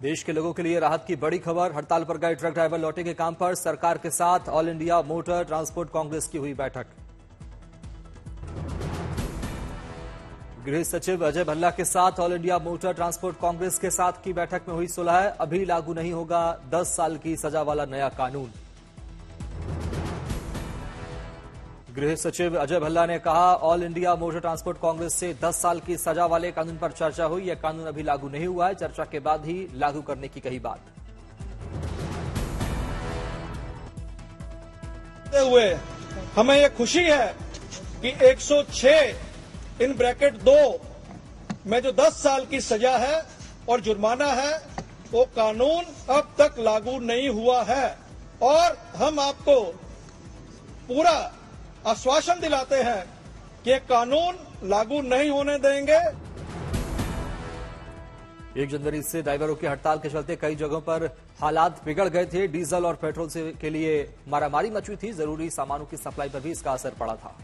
देश के लोगों के लिए राहत की बड़ी खबर। हड़ताल पर गए ट्रक ड्राइवर लौटेंगे काम पर। सरकार के साथ all India motor transport Congress की हुई बैठक। गृह सचिव अजय भल्ला के साथ all India motor transport Congress के साथ की बैठक में हुई सुलह। अभी लागू नहीं होगा 10 साल की सजा वाला नया कानून। गृह सचिव अजय भल्ला ने कहा, all India motor transport Congress से 10 साल की सजा वाले कानून पर चर्चा हुई। यह कानून अभी लागू नहीं हुआ है, चर्चा के बाद ही लागू करने की कही बात। हुए हमें यह खुशी है कि 106 इन ब्रैकेट 2 में जो 10 साल की सजा है और जुर्माना है, वो कानून अब तक लागू नहीं हुआ है और हम आपको पूरा आश्वासन दिलाते हैं कि ये कानून लागू नहीं होने देंगे। 1 जनवरी से ड्राइवरों की हड़ताल के चलते कई जगहों पर हालात बिगड़ गए थे। डीजल और पेट्रोल के लिए मारामारी मची थी। जरूरी सामानों की सप्लाई पर भी इसका असर पड़ा था।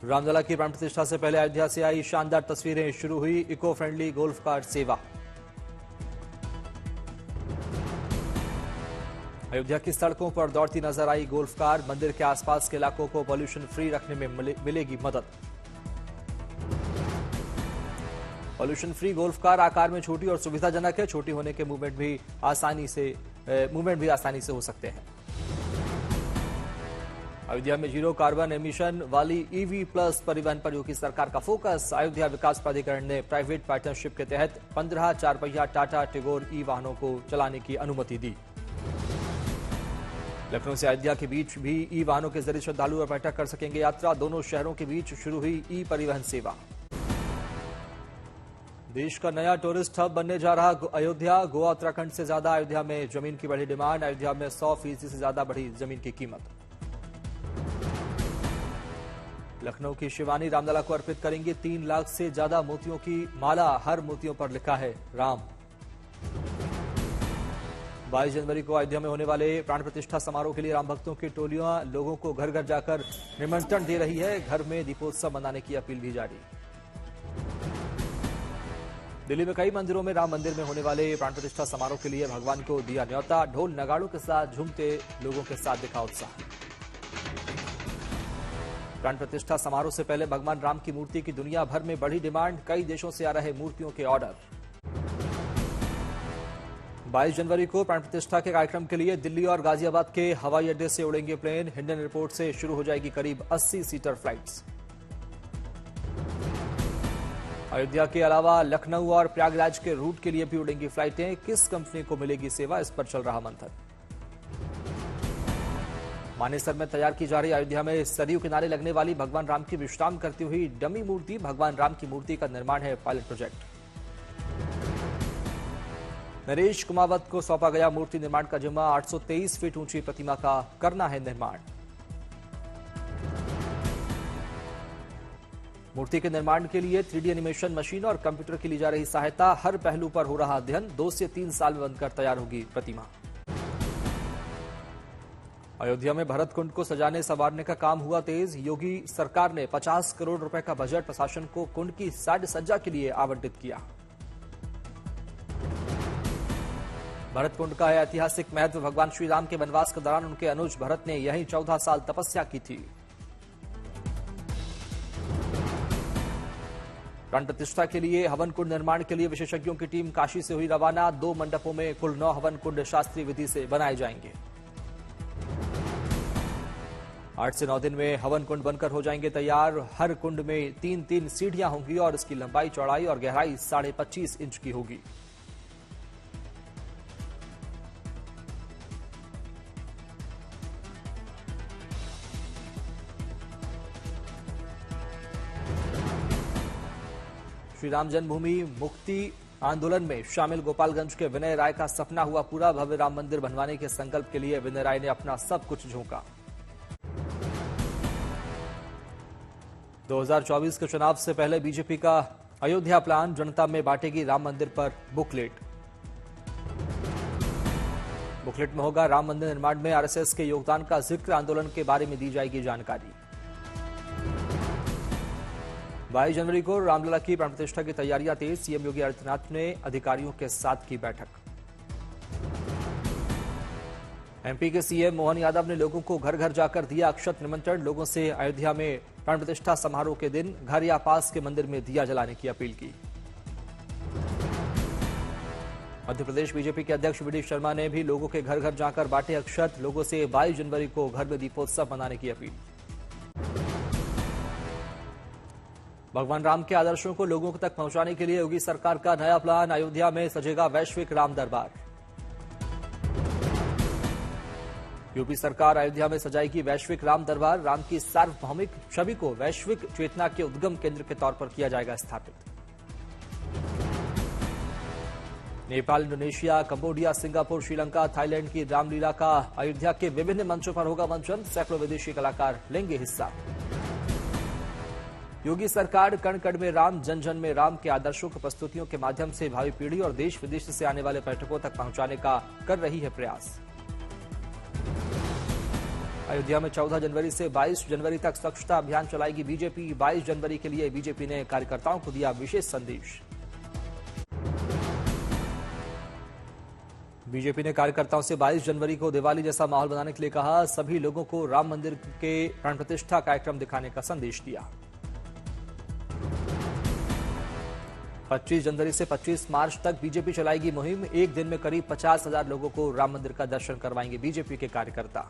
रामलला की प्राण प्रतिष्ठा से पहले अयोध्या से आई शानदार तस्वीरें। शुरू हुई इको फ्रेंडली गोल्फ कार्ट सेवा। अयोध्या की सड़कों पर दौड़ती नजर आई गोल्फ कार। मंदिर के आसपास के इलाकों को पॉल्यूशन फ्री रखने में मिलेगी मदद। पॉल्यूशन फ्री गोल्फ कार आकार में छोटी और सुविधाजनक है। छोटी होने के मूवमेंट भी आसानी से हो सकते हैं। अयोध्या में जीरो कार्बन एमिशन वाली ईवी प्लस परिवहन पर योगी सरकार का फोकस। अयोध्या विकास प्राधिकरण ने प्राइवेट पार्टनरशिप के तहत 15 4 पहिया टाटा टिगोर ई वाहनों को चलाने की अनुमति दी। लखनऊ से अयोध्या के बीच भी ई वाहनों के जरिए श्रद्धालु और पर्यटक कर सकेंगे यात्रा। दोनों शहरों के बीच शुरू हुई ई परिवहन सेवा। देश का नया टूरिस्ट हब बनने जा रहा अयोध्या। गोवा उत्तराखंड से ज्यादा अयोध्या में जमीन की बढ़ी डिमांड। अयोध्या में 100% से ज्यादा बढ़ी जमीन की कीमत। लखनऊ की शिवानी रामलला को अर्पित करेंगे 3 लाख से ज्यादा मोतियों की माला। हर मोतियों पर लिखा है राम। 22 जनवरी को अयोध्या में होने वाले प्राण प्रतिष्ठा समारोह के लिए राम भक्तों की टोलियां लोगों को घर घर जाकर निमंत्रण दे रही है। घर में दीपोत्सव मनाने की अपील भी जारी। दिल्ली में कई मंदिरों में राम मंदिर में होने वाले प्राण प्रतिष्ठा समारोह के लिए भगवान को दिया न्योता। ढोल नगाड़ों के साथ झूमते लोगों के साथ दिखा उत्साह। प्राण प्रतिष्ठा समारोह से पहले भगवान राम की मूर्ति की दुनिया भर में बढ़ी डिमांड। कई देशों से आ रहे मूर्तियों के ऑर्डर। 22 जनवरी को प्राण प्रतिष्ठा के कार्यक्रम के लिए दिल्ली और गाजियाबाद के हवाई अड्डे से उड़ेंगे प्लेन। हिंडन एयरपोर्ट से शुरू हो जाएगी करीब 80 सीटर फ्लाइट्स। अयोध्या के अलावा लखनऊ और प्रयागराज के रूट के लिए भी उड़ेंगी फ्लाइटें। किस कंपनी को मिलेगी सेवा, इस पर चल रहा मंथन। मानेसर में तैयार की जा रही अयोध्या में सरयू किनारे लगने वाली भगवान राम की विश्राम करती हुई डमी मूर्ति। भगवान राम की मूर्ति का निर्माण है पायलट प्रोजेक्ट। नरेश कुमावत को सौंपा गया मूर्ति निर्माण का जिम्मा। 823 फीट ऊंची प्रतिमा का करना है निर्माण। मूर्ति के निर्माण के लिए 3D एनिमेशन मशीन और कंप्यूटर की ली जा रही सहायता। हर पहलू पर हो रहा अध्ययन। 2 से 3 साल में बनकर तैयार होगी प्रतिमा। अयोध्या में भरत कुंड को सजाने संवारने का काम हुआ तेज। योगी सरकार ने 50 करोड़ रुपए का बजट प्रशासन को कुंड की साज सज्जा के लिए आवंटित किया। भरत कुंड का है ऐतिहासिक महत्व। भगवान श्री राम के वनवास के दौरान उनके अनुज भरत ने यहीं 14 साल तपस्या की थी। प्राण प्रतिष्ठा के लिए हवन कुंड निर्माण के लिए विशेषज्ञों की टीम काशी से हुई रवाना। 2 मंडपों में कुल 9 हवन कुंड शास्त्रीय विधि से बनाए जाएंगे। 8 से 9 दिन में हवन कुंड बनकर हो जाएंगे तैयार। हर कुंड में 3-3 सीढ़ियां होंगी और इसकी लंबाई, चौड़ाई और गहराई 25.5 इंच की होगी। श्री राम जन्मभूमि मुक्ति आंदोलन में शामिल गोपालगंज के विनय राय का सपना हुआ पूरा। भव्य राम मंदिर बनवाने के संकल्प के लिए विनय राय ने अपना सब कुछ झोंका। 2024 के चुनाव से पहले बीजेपी का अयोध्या प्लान। जनता में बांटेगी राम मंदिर पर बुकलेट। बुकलेट में होगा राम मंदिर निर्माण में आरएसएस के योगदान का जिक्र। आंदोलन के बारे में दी जाएगी जानकारी। 22 जनवरी को रामलला की प्राण प्रतिष्ठा की तैयारियां तेज, सीएम योगी आदित्यनाथ ने अधिकारियों के साथ की बैठक। एमपी के सीएम मोहन यादव ने लोगों को घर घर जाकर दिया अक्षत निमंत्रण, लोगों से अयोध्या में प्राण प्रतिष्ठा समारोह के दिन घर या पास के मंदिर में दिया जलाने की अपील की। मध्य प्रदेश बीजेपी के अध्यक्ष वी डी शर्मा ने भी लोगों के घर घर जाकर बांटे अक्षत, लोगों से 22 जनवरी को घर में दीपोत्सव मनाने की अपील। भगवान राम के आदर्शों को लोगों तक पहुंचाने के लिए योगी सरकार का नया प्लान, अयोध्या में सजेगा वैश्विक राम दरबार। यूपी सरकार अयोध्या में सजाएगी वैश्विक राम दरबार, राम की सार्वभौमिक छवि को वैश्विक चेतना के उद्गम केंद्र के तौर पर किया जाएगा स्थापित। Nepal, Indonesia, Cambodia, Singapore, Sri Lanka, Thailand की रामलीला का अयोध्या के विभिन्न मंचों पर होगा मंचन, सैकड़ों विदेशी कलाकार लेंगे हिस्सा। योगी सरकार कण कण में राम, जन जन में राम के आदर्शों की प्रस्तुतियों के माध्यम से भावी पीढ़ी और देश विदेश से आने वाले पर्यटकों तक पहुंचाने का कर रही है प्रयास। अयोध्या में 14 जनवरी से 22 जनवरी तक स्वच्छता अभियान चलाएगी बीजेपी। 22 जनवरी के लिए बीजेपी ने कार्यकर्ताओं को दिया विशेष संदेश। बीजेपी ने कार्यकर्ताओं से 22 जनवरी को दिवाली जैसा माहौल बनाने के लिए कहा, सभी लोगों को राम मंदिर के प्राण प्रतिष्ठा कार्यक्रम दिखाने का संदेश दिया। 25 जनवरी से 25 मार्च तक बीजेपी चलाएगी मुहिम, एक दिन में करीब 50,000 लोगों को राम मंदिर का दर्शन करवाएंगे बीजेपी के कार्यकर्ता।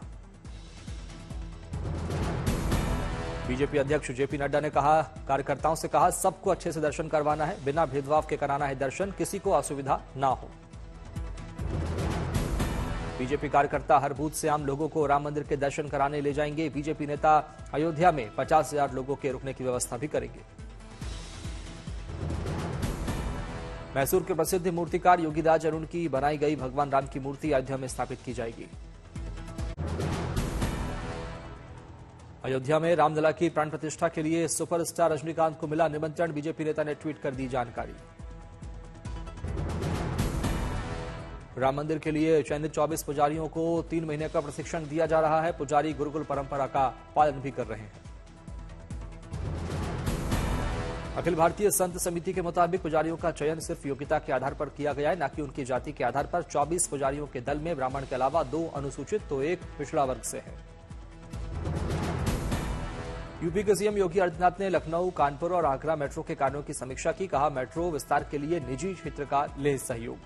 बीजेपी अध्यक्ष जेपी नड्डा ने कहा, कार्यकर्ताओं से कहा सबको अच्छे से दर्शन करवाना है, बिना भेदभाव के कराना है दर्शन, किसी को असुविधा ना हो। बीजेपी कार्यकर्ता हर बूथ से आम लोगों को राम मंदिर के दर्शन कराने ले जाएंगे। बीजेपी नेता अयोध्या में 50,000 लोगों के रुकने की व्यवस्था भी करेंगे। मैसूर के प्रसिद्ध मूर्तिकार योगीराज अरुण की बनाई गई भगवान राम की मूर्ति अयोध्या में स्थापित की जाएगी। अयोध्या में रामलला की प्राण प्रतिष्ठा के लिए सुपरस्टार रजनीकांत को मिला निमंत्रण, बीजेपी नेता ने ट्वीट कर दी जानकारी। राम मंदिर के लिए चयनित 24 पुजारियों को 3 महीने का प्रशिक्षण दिया जा रहा है। पुजारी गुरुकुल परंपरा का पालन भी कर रहे हैं। अखिल भारतीय संत समिति के मुताबिक पुजारियों का चयन सिर्फ योग्यता के आधार पर किया गया है, न कि उनकी जाति के आधार पर। 24 पुजारियों के दल में ब्राह्मण के अलावा 2 अनुसूचित तो 1 पिछड़ा वर्ग से है। यूपी के सीएम योगी आदित्यनाथ ने लखनऊ, कानपुर और आगरा मेट्रो के कार्यों की समीक्षा की, कहा मेट्रो विस्तार के लिए निजी क्षेत्र का ले सहयोग।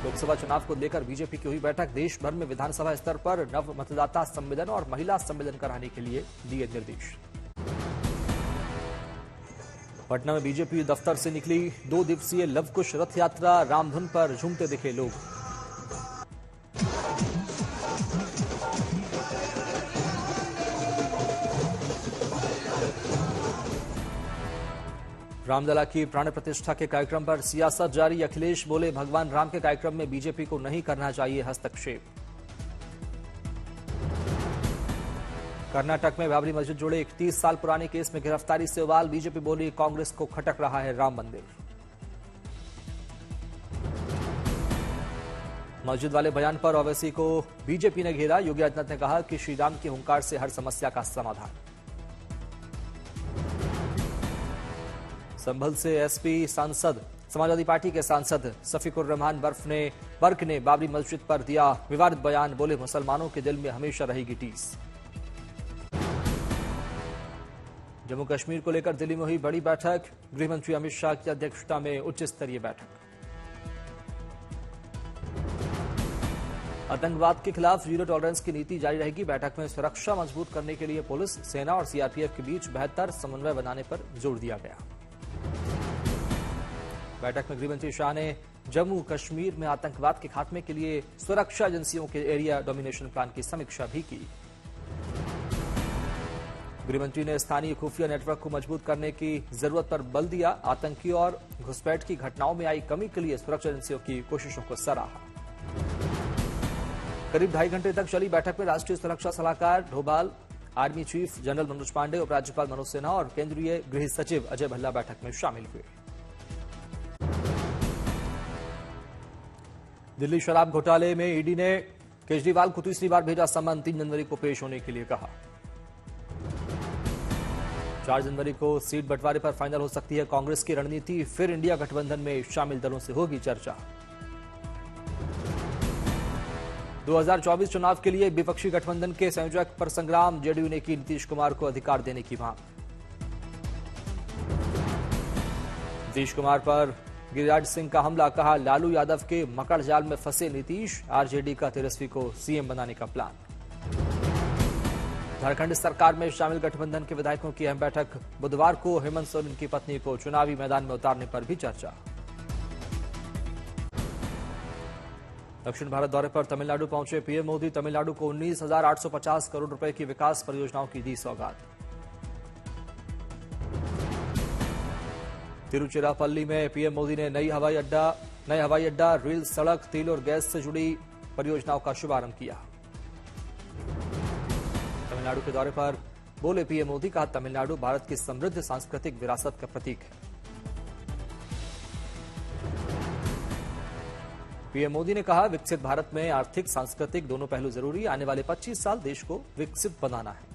लोकसभा चुनाव को लेकर बीजेपी की हुई बैठक, देश भर में विधानसभा स्तर पर नव मतदाता सम्मेलन और महिला सम्मेलन कराने के लिए दिए निर्देश। पटना में बीजेपी दफ्तर से निकली 2 दिवसीय लवकुश रथ यात्रा, रामधुन पर झूमते दिखे लोग। रामलला की प्राण प्रतिष्ठा के कार्यक्रम पर सियासत जारी, अखिलेश बोले भगवान राम के कार्यक्रम में बीजेपी को नहीं करना चाहिए हस्तक्षेप। कर्नाटक में बाबरी मस्जिद जुड़े 31 साल पुराने केस में गिरफ्तारी से उबाल, बीजेपी बोली कांग्रेस को खटक रहा है राम मंदिर। मस्जिद वाले बयान पर ओवैसी को बीजेपी ने घेरा, योगी आदित्यनाथ ने कहा कि श्री राम के हुंकार से हर समस्या का समाधान। संभल से एसपी सांसद समाजवादी पार्टी के सांसद सफीकुर रहमान बर्क ने बाबरी मस्जिद पर दिया विवादित बयान, बोले मुसलमानों के दिल में हमेशा रहेगी टीस। जम्मू कश्मीर को लेकर दिल्ली में हुई बड़ी बैठक, गृहमंत्री अमित शाह की अध्यक्षता में उच्च स्तरीय बैठक। आतंकवाद के खिलाफ जीरो टॉलरेंस की नीति जारी रहेगी, बैठक में सुरक्षा मजबूत करने के लिए पुलिस, सेना और सीआरपीएफ के बीच बेहतर समन्वय बनाने पर जोर दिया गया। बैठक में गृहमंत्री शाह ने जम्मू कश्मीर में आतंकवाद के खात्मे के लिए सुरक्षा एजेंसियों के एरिया डोमिनेशन प्लान की समीक्षा भी की। गृहमंत्री ने स्थानीय खुफिया नेटवर्क को मजबूत करने की जरूरत पर बल दिया, आतंकी और घुसपैठ की घटनाओं में आई कमी के लिए सुरक्षा एजेंसियों की कोशिशों को सराहा। करीब 2.5 घंटे तक चली बैठक में राष्ट्रीय सुरक्षा सलाहकार Doval, army chief general Manoj Pande, उपराज्यपाल मनोज सिन्हा और केंद्रीय गृह सचिव अजय भल्ला बैठक में शामिल हुए। दिल्ली शराब घोटाले में ईडी ने केजरीवाल को तीसरी बार भेजा समन, 3 जनवरी को पेश होने के लिए कहा। 4 जनवरी को सीट बंटवारे पर फाइनल हो सकती है कांग्रेस की रणनीति, फिर इंडिया गठबंधन में शामिल दलों से होगी चर्चा। 2024 चुनाव के लिए विपक्षी गठबंधन के संयोजक पर संग्राम, जेडीयू ने की नीतीश कुमार को अधिकार देने की मांग। नीतीश कुमार पर गिरिराज सिंह का हमला, कहा लालू यादव के मकड़ जाल में फंसे नीतीश, आरजेडी का तेजस्वी को सीएम बनाने का प्लान। झारखंड सरकार में शामिल गठबंधन के विधायकों की अहम बैठक, बुधवार को हेमंत सोरेन की पत्नी को चुनावी मैदान में उतारने पर भी चर्चा। दक्षिण भारत दौरे पर तमिलनाडु पहुंचे पीएम मोदी, तमिलनाडु को 19,850 करोड़ रुपए की विकास परियोजनाओं की दी सौगात। तिरुचिरापल्ली में पीएम मोदी ने नई हवाई अड्डा, रेल, सड़क, तेल और गैस से जुड़ी परियोजनाओं का शुभारंभ किया। तमिलनाडु के दौरे पर बोले पीएम मोदी, कहा तमिलनाडु भारत की समृद्ध सांस्कृतिक विरासत का प्रतीक है। पीएम मोदी ने कहा विकसित भारत में आर्थिक सांस्कृतिक दोनों पहलू जरूरी, आने वाले 25 साल देश को विकसित बनाना है।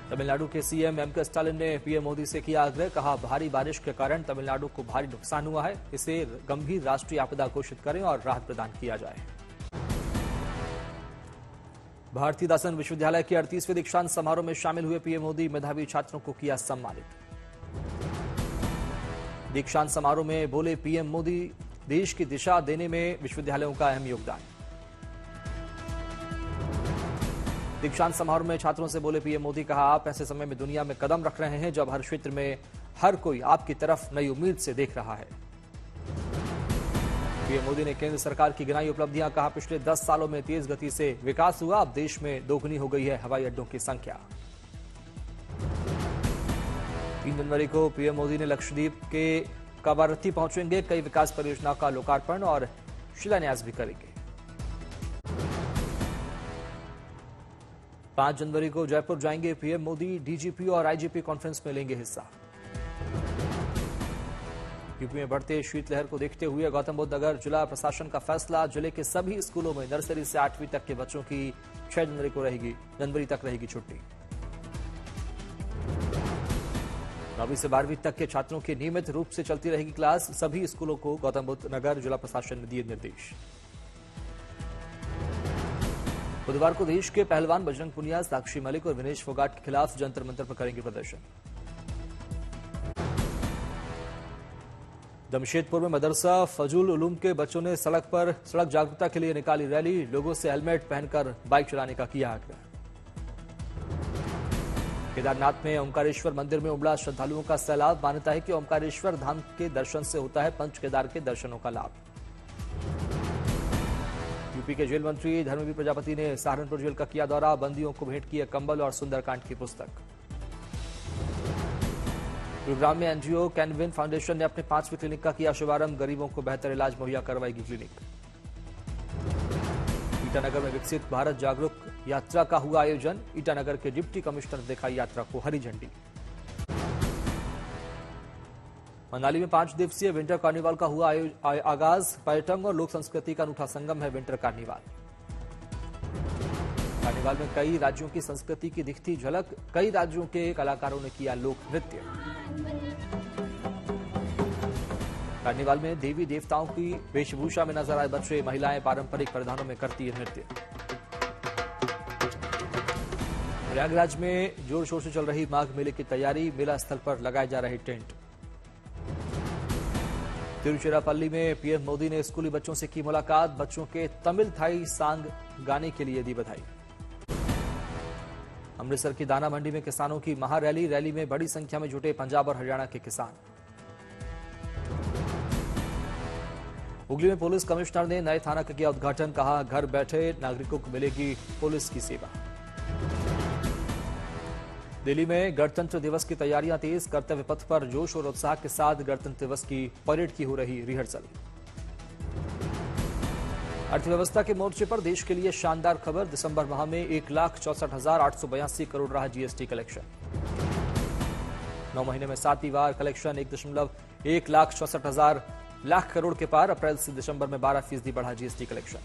तमिलनाडु के सीएम एम.के. स्टालिन ने पीएम मोदी से किया आग्रह, कहा भारी बारिश के कारण तमिलनाडु को भारी नुकसान हुआ है, इसे गंभीर राष्ट्रीय आपदा घोषित करें और राहत प्रदान किया जाए। भारतीदासन विश्वविद्यालय के 38वें दीक्षांत समारोह में शामिल हुए पीएम मोदी, मेधावी छात्रों को किया सम्मानित। दीक्षांत समारोह में बोले पीएम मोदी, देश की दिशा देने में विश्वविद्यालयों का अहम योगदान। दीक्षांत समारोह में छात्रों से बोले पीएम मोदी, कहा आप ऐसे समय में दुनिया में कदम रख रहे हैं जब हर क्षेत्र में हर कोई आपकी तरफ नई उम्मीद से देख रहा है। पीएम मोदी ने केंद्र सरकार की गिनाई उपलब्धियां, कहा पिछले 10 सालों में तेज गति से विकास हुआ, अब देश में दोगुनी हो गई है हवाई अड्डों की संख्या। 3 जनवरी को पीएम मोदी ने लक्षद्वीप के कवारत्ती पहुंचेंगे, कई विकास परियोजनाओं का लोकार्पण और शिलान्यास भी करेंगे। 5 जनवरी को जयपुर जाएंगे पीएम मोदी, डीजीपी और आईजीपी कॉन्फ्रेंस में लेंगे हिस्सा। यूपी में बढ़ते शीतलहर को देखते हुए गौतम बुद्ध नगर जिला प्रशासन का फैसला, जिले के सभी स्कूलों में नर्सरी से 8वीं तक के बच्चों की 6 जनवरी तक रहेगी छुट्टी। 9वीं से 12वीं तक के छात्रों की नियमित रूप से चलती रहेगी क्लास, सभी स्कूलों को गौतम बुद्ध नगर जिला प्रशासन ने दिए निर्देश। बुधवार को देश के पहलवान बजरंग पुनिया, साक्षी मलिक और विनेश फोगाट के खिलाफ जंतर मंतर पर करेंगे प्रदर्शन। जमशेदपुर में मदरसा फजूल उलूम के बच्चों ने सड़क जागरूकता के लिए निकाली रैली, लोगों से हेलमेट पहनकर बाइक चलाने का किया आग्रह। केदारनाथ में ओमकारेश्वर मंदिर में उमड़ा श्रद्धालुओं का सैलाब, मान्यता है कि ओमकारेश्वर धाम के दर्शन से होता है पंच केदार के दर्शनों का लाभ। यूपी के जेल मंत्री धर्मवीर प्रजापति ने सहारनपुर जेल का किया दौरा, बंदियों को भेंट किए कंबल और सुंदरकांड की पुस्तक। गुरुग्राम में एनजीओ कैनविन फाउंडेशन ने अपने 5वीं क्लिनिक का किया शुभारंभ, गरीबों को बेहतर इलाज मुहैया करवाएगी क्लिनिक। ईटानगर में विकसित भारत जागरूक यात्रा का हुआ आयोजन, ईटानगर के डिप्टी कमिश्नर ने दिखाई यात्रा को हरी झंडी। मनाली में 5 दिवसीय विंटर कार्निवाल का हुआ आगाज, पर्यटन और लोक संस्कृति का अनूठा संगम है विंटर कार्निवाल। कार्निवाल में कई राज्यों की संस्कृति की दिखती झलक, कई राज्यों के कलाकारों ने किया लोक नृत्य। कार्निवाल में देवी देवताओं की वेशभूषा में नजर आए बच्चे, महिलाएं पारंपरिक परिधानों में करती है नृत्य। प्रयागराज में जोर शोर से चल रही माघ मेले की तैयारी, मेला स्थल पर लगाए जा रहे टेंट। तिरुचिरापल्ली में पीएम मोदी ने स्कूली बच्चों से की मुलाकात, बच्चों के तमिल थाई सांग गाने के लिए दी बधाई। अमृतसर की दाना मंडी में किसानों की महारैली, रैली में बड़ी संख्या में जुटे पंजाब और हरियाणा के किसान। हुगली में पुलिस कमिश्नर ने नए थाना का किया उद्घाटन, कहा घर बैठे नागरिकों को मिलेगी पुलिस की सेवा। दिल्ली में गणतंत्र दिवस की तैयारियां तेज, कर्तव्य पथ पर जोश और उत्साह के साथ गणतंत्र दिवस की परेड की हो रही रिहर्सल। अर्थव्यवस्था के मोर्चे पर देश के लिए शानदार खबर, दिसंबर माह में 1,64,882 करोड़ रहा जीएसटी कलेक्शन। 9 महीने में 7वीं बार कलेक्शन 1,64,00,000 लाख करोड़ के पार, अप्रैल से दिसंबर में 12% बढ़ा जीएसटी कलेक्शन।